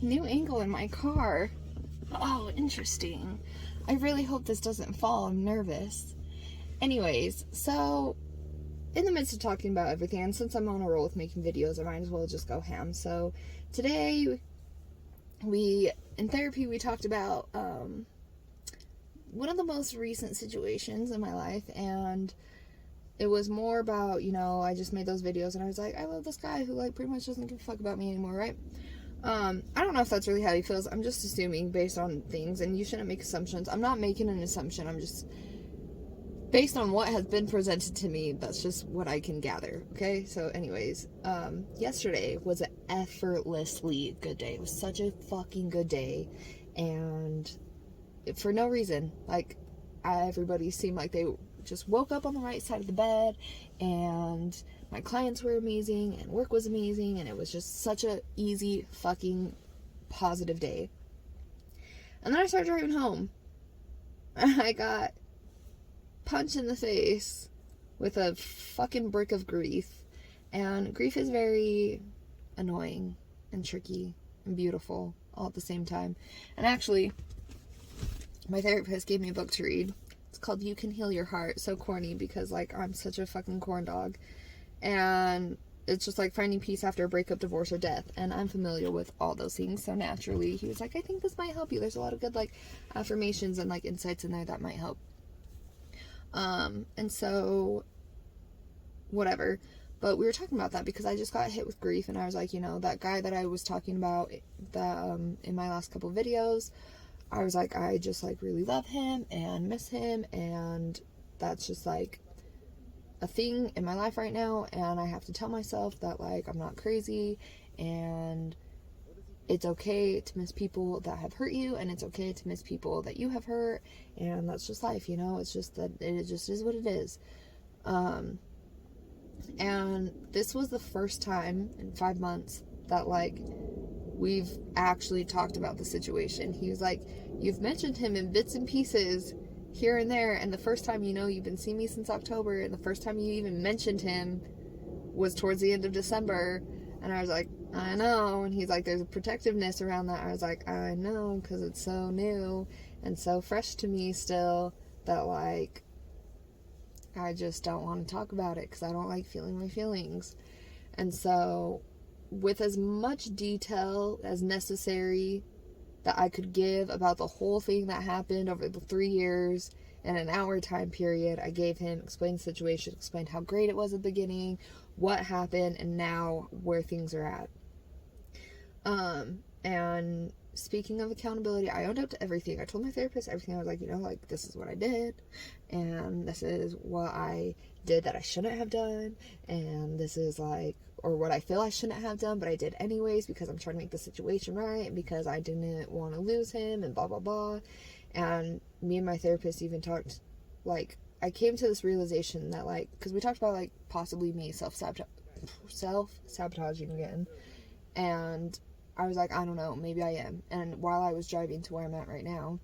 New angle in my car. Oh, interesting. I really hope this doesn't fall. I'm nervous. Anyways, so in the midst of talking about everything, and since I'm on a roll with making videos, I might as well just go ham. So today, in therapy, we talked about one of the most recent situations in my life, and it was more about, I just made those videos, and I was like, I love this guy who, pretty much doesn't give a fuck about me anymore, right? I don't know if that's really how he feels. I'm just assuming based on things, and you shouldn't make assumptions. I'm not making an assumption. I'm just, based on what has been presented to me, that's just what I can gather, okay? So anyways, yesterday was an effortlessly good day. It was such a fucking good day, and for no reason. Everybody seemed like they just woke up on the right side of the bed, and my clients were amazing, and work was amazing, and it was just such a easy fucking positive day. And then I started driving home, and I got punched in the face with a fucking brick of grief. And grief is very annoying and tricky and beautiful all at the same time. And actually, my therapist gave me a book to read. It's called You Can Heal Your Heart. So corny because I'm such a fucking corn dog. And it's just finding peace after a breakup, divorce, or death. And I'm familiar with all those things. So naturally, he was like, I think this might help you. There's a lot of good affirmations and insights in there that might help. And so whatever. But we were talking about that because I just got hit with grief, and I was like, that guy that I was talking about that in my last couple videos, I was like, I just really love him and miss him, and that's just a thing in my life right now, and I have to tell myself that I'm not crazy, and it's okay to miss people that have hurt you, and it's okay to miss people that you have hurt, and that's just life, it's just that it just is what it is. And this was the first time in 5 months that we've actually talked about the situation. He was like, you've mentioned him in bits and pieces here and there, and the first time you've been seeing me since October, and the first time you even mentioned him was towards the end of December. And I was like, I know. And he's like, there's a protectiveness around that. I was like, I know, because it's so new and so fresh to me still that I just don't want to talk about it because I don't like feeling my feelings. And so with as much detail as necessary that I could give about the whole thing that happened over the 3 years in an hour time period, I gave him, explained the situation, explained how great it was at the beginning, what happened, and now where things are at. And speaking of accountability, I owned up to everything. I told my therapist everything. I was like, this is what I did, and this is what I did that I shouldn't have done, and this is or what I feel I shouldn't have done, but I did anyways because I'm trying to make the situation right, and because I didn't want to lose him, and blah, blah, blah. And me and my therapist even talked, I came to this realization that, because we talked about, possibly me self-sabotaging again, and I was like, I don't know, maybe I am. And while I was driving to where I'm at right now,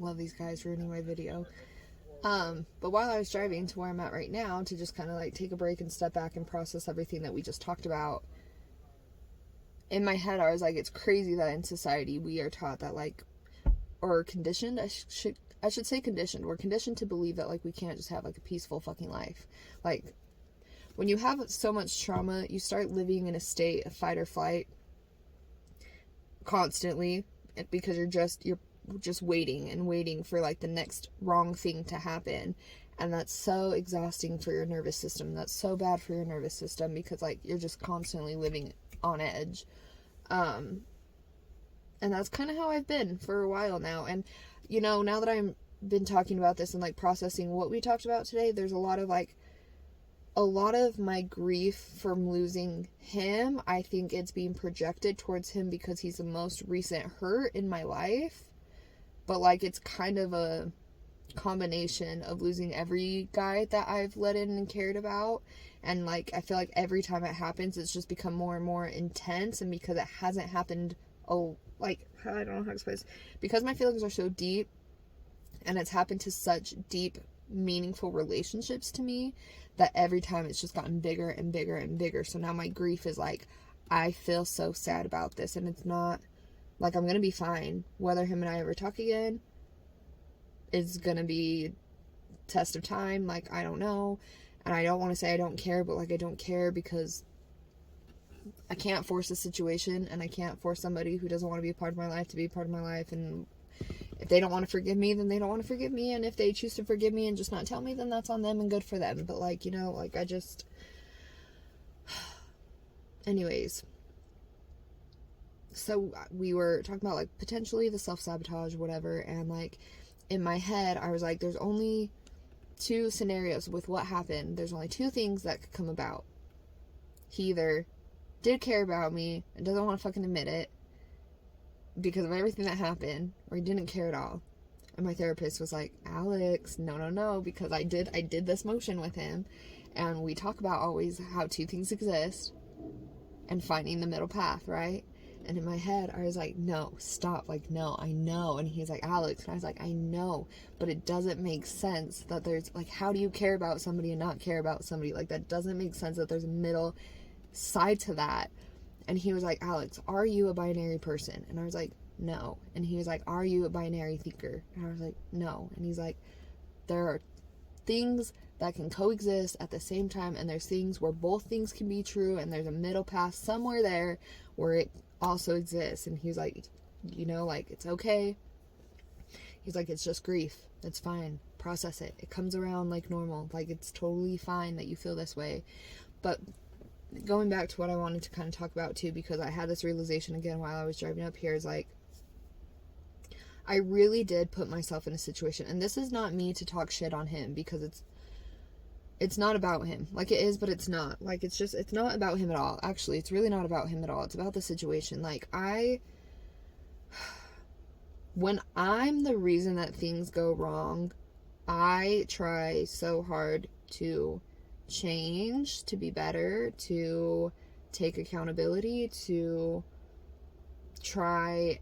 love these guys ruining my video, but while I was driving to where I'm at right now, to just kind of take a break and step back and process everything that we just talked about, in my head I was like, it's crazy that in society we are taught that or conditioned, I should say conditioned, we're conditioned to believe that we can't just have a peaceful fucking life. When you have so much trauma, you start living in a state of fight or flight constantly, because you're just waiting and waiting for the next wrong thing to happen, and that's so exhausting for your nervous system. That's so bad for your nervous system because you're just constantly living on edge. And that's kind of how I've been for a while now. And now that I've been talking about this and processing what we talked about today, there's a lot of my grief from losing him, I think it's being projected towards him because he's the most recent hurt in my life. But it's kind of a combination of losing every guy that I've let in and cared about. And I feel every time it happens, it's just become more and more intense. And because it hasn't happened, I don't know how to explain this. Because my feelings are so deep, and it's happened to such deep, meaningful relationships to me, that every time it's just gotten bigger and bigger and bigger. So now my grief is I feel so sad about this, and it's not, like, I'm gonna be fine. Whether him and I ever talk again is gonna be test of time, like, I don't know, and I don't want to say I don't care, but, like, I don't care because I can't force a situation, and I can't force somebody who doesn't want to be a part of my life to be a part of my life, and if they don't want to forgive me, then they don't want to forgive me, and if they choose to forgive me and just not tell me, then that's on them and good for them, but, like, you know, like, I just... Anyways, so we were talking about, like, potentially the self-sabotage, whatever, and, like, in my head, I was like, there's only 2 scenarios with what happened. There's only 2 things that could come about. He either did care about me and doesn't want to fucking admit it because of everything that happened, or he didn't care at all. And my therapist was like, Alex, no, because I did this motion with him, and we talk about always how 2 things exist and finding the middle path, right? And in my head, I was like, no, stop, like, no, I know. And he's like, Alex, and I was like, I know, but it doesn't make sense that there's, like, how do you care about somebody and not care about somebody? Like, that doesn't make sense that there's a middle side to that. And he was like, Alex, are you a binary person? And I was like, no. And he was like, are you a binary thinker? And I was like, no. And he's like, there are things that can coexist at the same time, and there's things where both things can be true, and there's a middle path somewhere there where it also exists. And he's like, you know, like, it's okay. He's like, it's just grief. It's fine. Process it. It comes around like normal. Like, it's totally fine that you feel this way. But going back to what I wanted to kind of talk about too, because I had this realization again while I was driving up here, is like, I really did put myself in a situation, and this is not me to talk shit on him, because it's not about him. Like, it is, but it's not. Like, it's not about him at all. Actually, it's really not about him at all. It's about the situation. Like, when I'm the reason that things go wrong, I try so hard to change, to be better, to take accountability, to try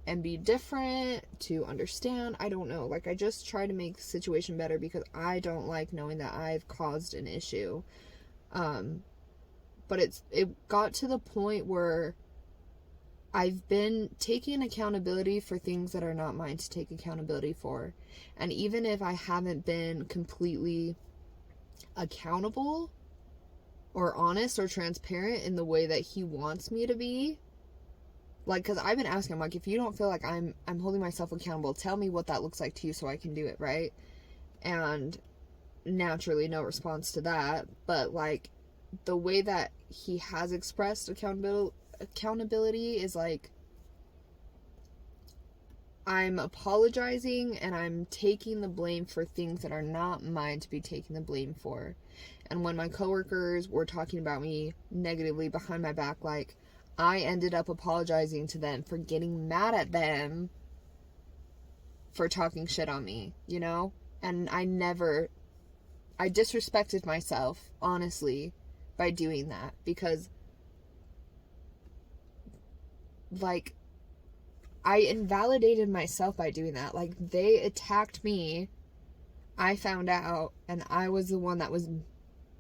and be different, to understand. I don't know. Like, I just try to make the situation better because I don't like knowing that I've caused an issue. But it got to the point where I've been taking accountability for things that are not mine to take accountability for. And even if I haven't been completely accountable or honest or transparent in the way that he wants me to be, like, because I've been asking him, like, if you don't feel like I'm holding myself accountable, tell me what that looks like to you so I can do it, right? And naturally, no response to that. But, like, the way that he has expressed accountability is, like, I'm apologizing and I'm taking the blame for things that are not mine to be taking the blame for. And when my coworkers were talking about me negatively behind my back, like, I ended up apologizing to them for getting mad at them for talking shit on me, you know? And I disrespected myself, honestly, by doing that, because, like, I invalidated myself by doing that. Like, they attacked me, I found out, and I was the one that was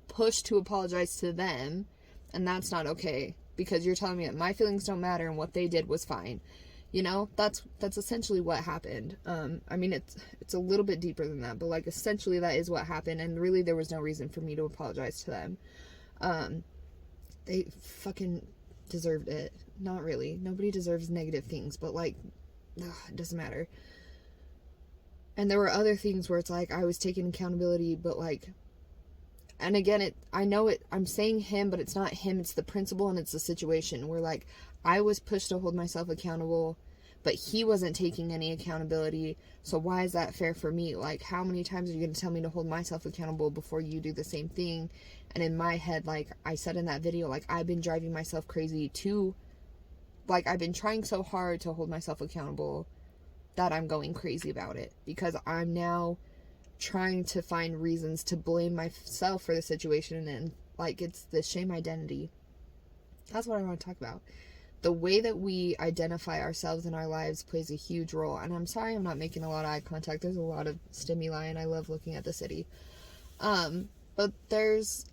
pushed to apologize to them, and that's not okay. Because you're telling me that my feelings don't matter and what they did was fine. You know, that's essentially what happened. I mean, it's a little bit deeper than that, but, like, essentially that is what happened, and really there was no reason for me to apologize to them. They fucking deserved it. Not really. Nobody deserves negative things, but, like, it doesn't matter. And there were other things where it's like I was taking accountability, but, like, and again, I'm saying him, but it's not him, it's the principle and it's the situation where, like, I was pushed to hold myself accountable, but he wasn't taking any accountability, so why is that fair for me? Like, how many times are you going to tell me to hold myself accountable before you do the same thing? And in my head, like I said in that video, like, I've been driving myself crazy too. Like, I've been trying so hard to hold myself accountable that I'm going crazy about it, because I'm now trying to find reasons to blame myself for the situation, and, like, it's the shame identity. That's what I want to talk about. The way that we identify ourselves in our lives plays a huge role. And I'm sorry I'm not making a lot of eye contact. There's a lot of stimuli and I love looking at the city. But there's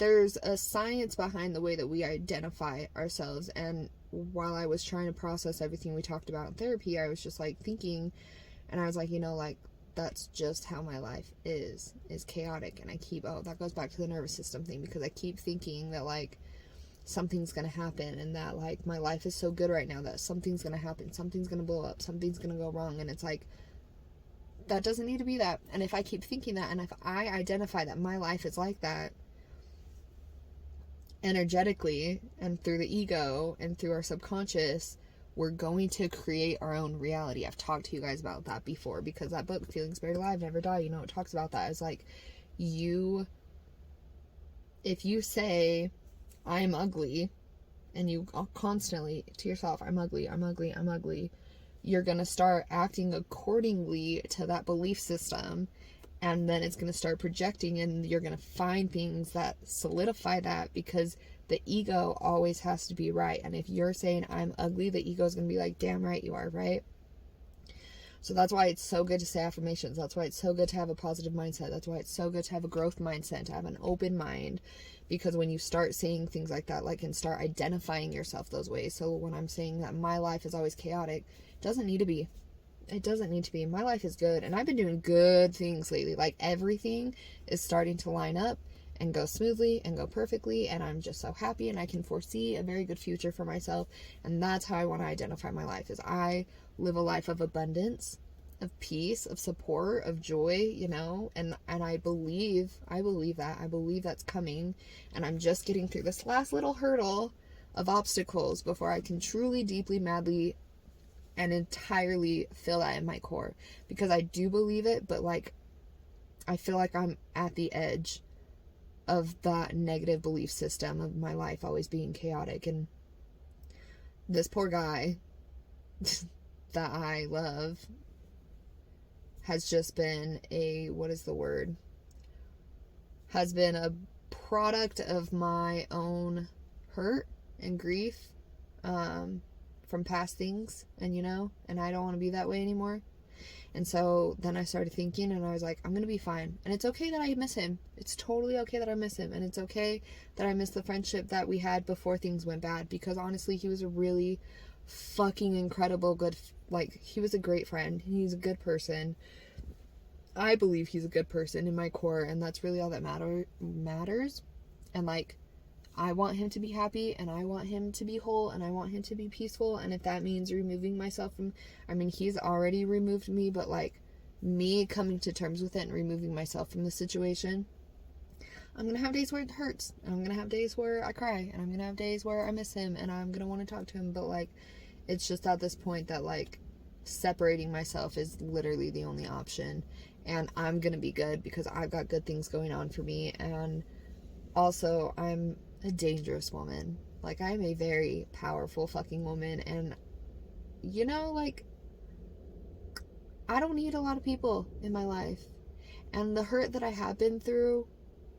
there's a science behind the way that we identify ourselves. And while I was trying to process everything we talked about in therapy, I was just like thinking, and I was like, like, that's just how my life is chaotic. And I keep, that goes back to the nervous system thing, because I keep thinking that like something's gonna happen, and that like my life is so good right now that something's gonna happen, something's gonna blow up, something's gonna go wrong. And it's like, that doesn't need to be that. And if I keep thinking that, and if I identify that my life is like that energetically and through the ego and through our subconscious, we're going to create our own reality. I've talked to you guys about that before, because that book, Feeling Buried Alive, Never Die, it talks about that. It's like, if you say, I'm ugly, and you constantly to yourself, I'm ugly, I'm ugly, I'm ugly, you're going to start acting accordingly to that belief system. And then it's going to start projecting, and you're going to find things that solidify that, because the ego always has to be right. And if you're saying I'm ugly, the ego is going to be like, damn right you are, right? So that's why it's so good to say affirmations. That's why it's so good to have a positive mindset. That's why it's so good to have a growth mindset, to have an open mind. Because when you start saying things like that, like, and start identifying yourself those ways. So when I'm saying that my life is always chaotic, it doesn't need to be. It doesn't need to be. My life is good, and I've been doing good things lately. Like, everything is starting to line up and go smoothly and go perfectly, and I'm just so happy, and I can foresee a very good future for myself. And that's how I want to identify my life, is I live a life of abundance, of peace, of support, of joy, and I believe that. I believe that's coming, and I'm just getting through this last little hurdle of obstacles before I can truly, deeply, madly, and entirely feel that in my core, because I do believe it, but like, I feel like I'm at the edge of that negative belief system of my life always being chaotic. And this poor guy that I love has just been has been a product of my own hurt and grief, from past things, and I don't want to be that way anymore. And so then I started thinking, and I was like, I'm gonna be fine, and it's okay that I miss him. It's totally okay that I miss him, and it's okay that I miss the friendship that we had before things went bad, because honestly, he was a really fucking incredible he was a great friend. He's a good person. I believe he's a good person in my core, and that's really all that matters. And like, I want him to be happy, and I want him to be whole, and I want him to be peaceful. And if that means removing myself from, he's already removed me, but like, me coming to terms with it and removing myself from the situation, I'm gonna have days where it hurts, and I'm gonna have days where I cry, and I'm gonna have days where I miss him, and I'm gonna want to talk to him. But like, it's just at this point that like, separating myself is literally the only option, and I'm gonna be good, because I've got good things going on for me. And also, I'm a dangerous woman. Like, I'm a very powerful fucking woman, and like, I don't need a lot of people in my life. And the hurt that I have been through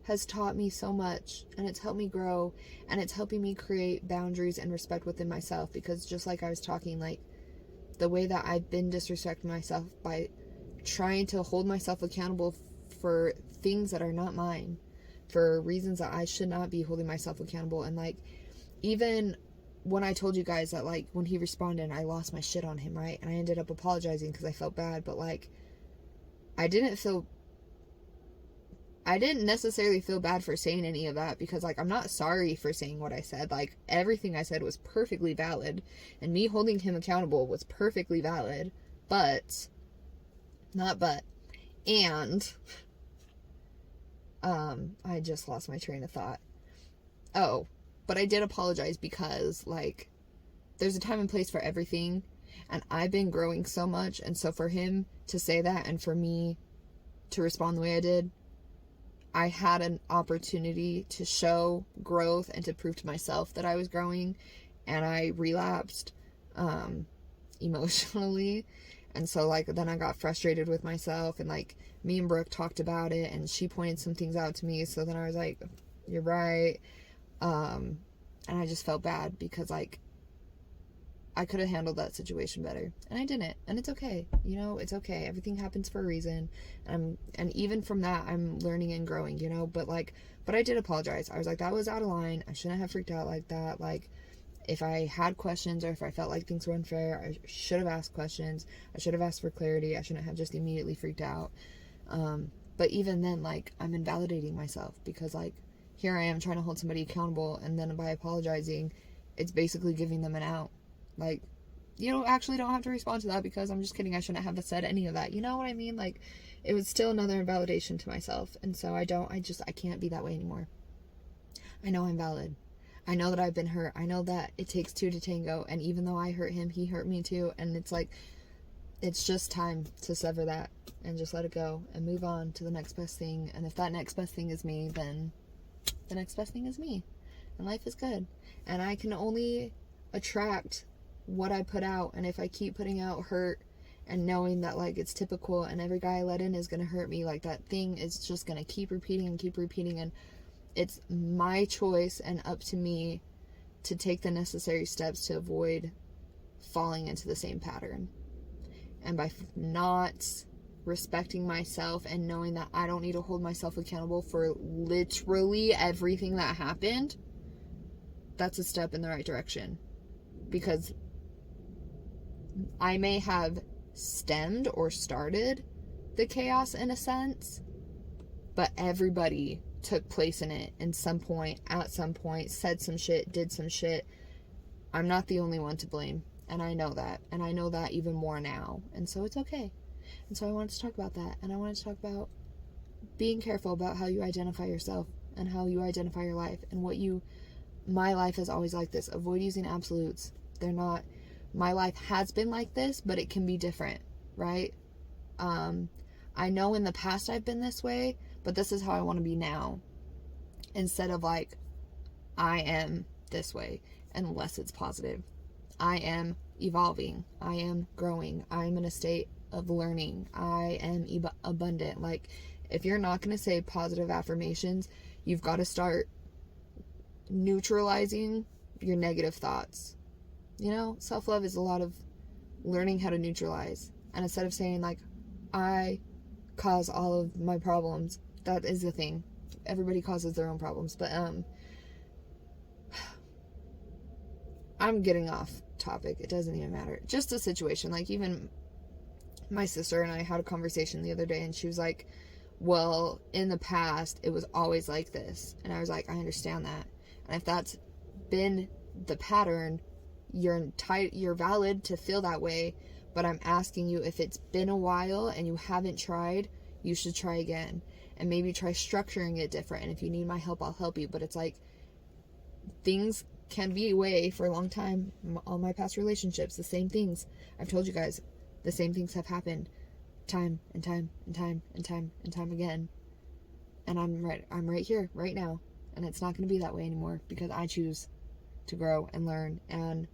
has taught me so much, and it's helped me grow, and it's helping me create boundaries and respect within myself. Because just like I was talking, like, the way that I've been disrespecting myself by trying to hold myself accountable for things that are not mine, for reasons that I should not be holding myself accountable. And like, even when I told you guys that like, when he responded, I lost my shit on him, right? And I ended up apologizing because I felt bad, but like, I didn't necessarily feel bad for saying any of that, because like, I'm not sorry for saying what I said. Like, everything I said was perfectly valid, and me holding him accountable was perfectly valid. I just lost my train of thought. Oh, but I did apologize, because like, there's a time and place for everything, and I've been growing so much. And so for him to say that, and for me to respond the way I did, I had an opportunity to show growth and to prove to myself that I was growing, and I relapsed emotionally. And so like, then I got frustrated with myself, and like, me and Brooke talked about it, and she pointed some things out to me. So then I was like, you're right. And I just felt bad, because like, I could have handled that situation better, and I didn't, and it's okay. You know, it's okay. Everything happens for a reason. And even from that, I'm learning and growing, you know, but I did apologize. I was like, that was out of line. I shouldn't have freaked out like that. Like, if I had questions or if I felt like things were unfair, I should have asked questions. I should have asked for clarity. I shouldn't have just immediately freaked out. But even then, like, I'm invalidating myself because, like, here I am trying to hold somebody accountable, and then by apologizing, it's basically giving them an out. Like, you don't have to respond to that because I'm just kidding. I shouldn't have said any of that. You know what I mean? Like, it was still another invalidation to myself. And so I can't be that way anymore. I know I'm valid. I know that I've been hurt. I know that it takes two to tango. And even though I hurt him, he hurt me too. And it's like, it's just time to sever that and just let it go and move on to the next best thing. And if that next best thing is me, then the next best thing is me. And life is good. And I can only attract what I put out. And if I keep putting out hurt and knowing that, like, it's typical and every guy I let in is going to hurt me, like, that thing is just going to keep repeating and it's my choice and up to me to take the necessary steps to avoid falling into the same pattern. And by not respecting myself and knowing that I don't need to hold myself accountable for literally everything that happened, that's a step in the right direction. Because I may have stemmed or started the chaos in a sense, but everybody took place in it in some point, at some point, said some shit, did some shit. I'm not the only one to blame, and I know that, and I know that even more now, and so it's okay. And so I wanted to talk about that, and I wanted to talk about being careful about how you identify yourself and how you identify your life and my life is always like this. Avoid using absolutes. They're not. My life has been like this, but it can be different, right? I know in the past I've been this way, but this is how I want to be now. Instead of like, I am this way, unless it's positive. I am evolving. I am growing. I am in a state of learning. I am abundant. Like, if you're not going to say positive affirmations, you've got to start neutralizing your negative thoughts. You know, self-love is a lot of learning how to neutralize. And instead of saying, like, I cause all of my problems, that is the thing. Everybody causes their own problems. But, I'm getting off topic. It doesn't even matter. Just a situation. Like, even my sister and I had a conversation the other day, and she was like, well, in the past, it was always like this. And I was like, I understand that. And if that's been the pattern, you're valid to feel that way, but I'm asking you, if it's been a while and you haven't tried, you should try again, and maybe try structuring it different. And if you need my help, I'll help you. But it's like, things can be away for a long time. All my past relationships, the same things. I've told you guys, the same things have happened time and time and time and time and time again. And I'm right here, right now. And it's not going to be that way anymore, because I choose to grow and learn and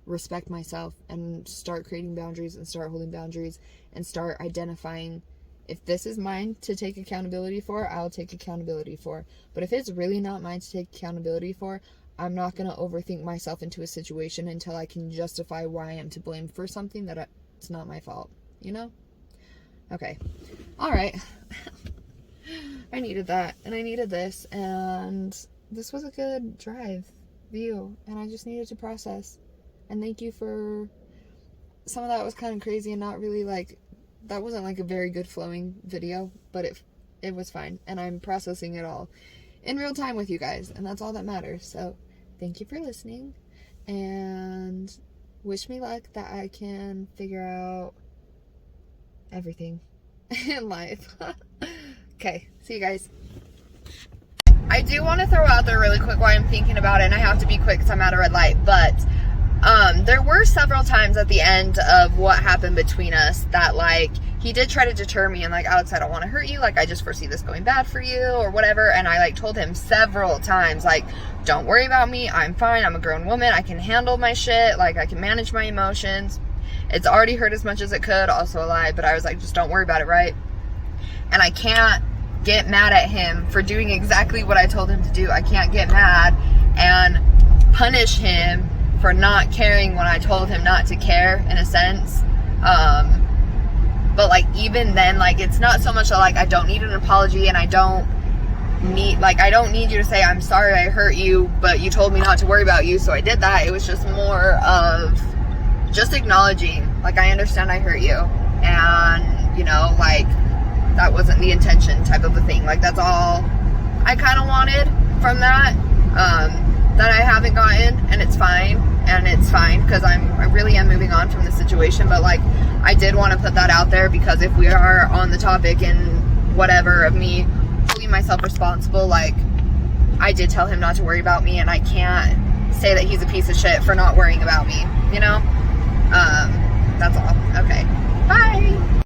respect myself and start creating boundaries and start holding boundaries and start identifying, if this is mine to take accountability for, I'll take accountability for. But if it's really not mine to take accountability for, I'm not going to overthink myself into a situation until I can justify why I am to blame for something that it's not my fault, you know? Okay. All right. I needed that, and I needed this, and this was a good drive view, and I just needed to process. And thank you for some of that. Was kind of crazy and not really like, that wasn't like a very good flowing video, but it was fine, and I'm processing it all in real time with you guys, and that's all that matters. So thank you for listening, and wish me luck that I can figure out everything in life. Okay, see you guys. I do want to throw out there really quick while I'm thinking about it, and I have to be quick because I'm at a red light, but there were several times at the end of what happened between us that, like, he did try to deter me and, like, Alex, I don't want to hurt you, like, I just foresee this going bad for you or whatever. And I, like, told him several times, like, don't worry about me, I'm fine, I'm a grown woman, I can handle my shit, like, I can manage my emotions. It's already hurt as much as it could, also a lie, but I was like, just don't worry about it, right? And I can't get mad at him for doing exactly what I told him to do. I can't get mad and punish him for not caring when I told him not to care, in a sense. But like, even then, like, it's not so much that, like, I don't need an apology, and I don't need you to say, I'm sorry I hurt you, but you told me not to worry about you, so I did that. It was just more of just acknowledging, like, I understand I hurt you, and, you know, like, that wasn't the intention, type of a thing. Like, that's all I kind of wanted from that, that I haven't gotten, and it's fine, because I really am moving on from the situation. But, like, I did want to put that out there, because if we are on the topic and whatever of me holding myself responsible, like, I did tell him not to worry about me, and I can't say that he's a piece of shit for not worrying about me, you know? That's all. Okay. Bye!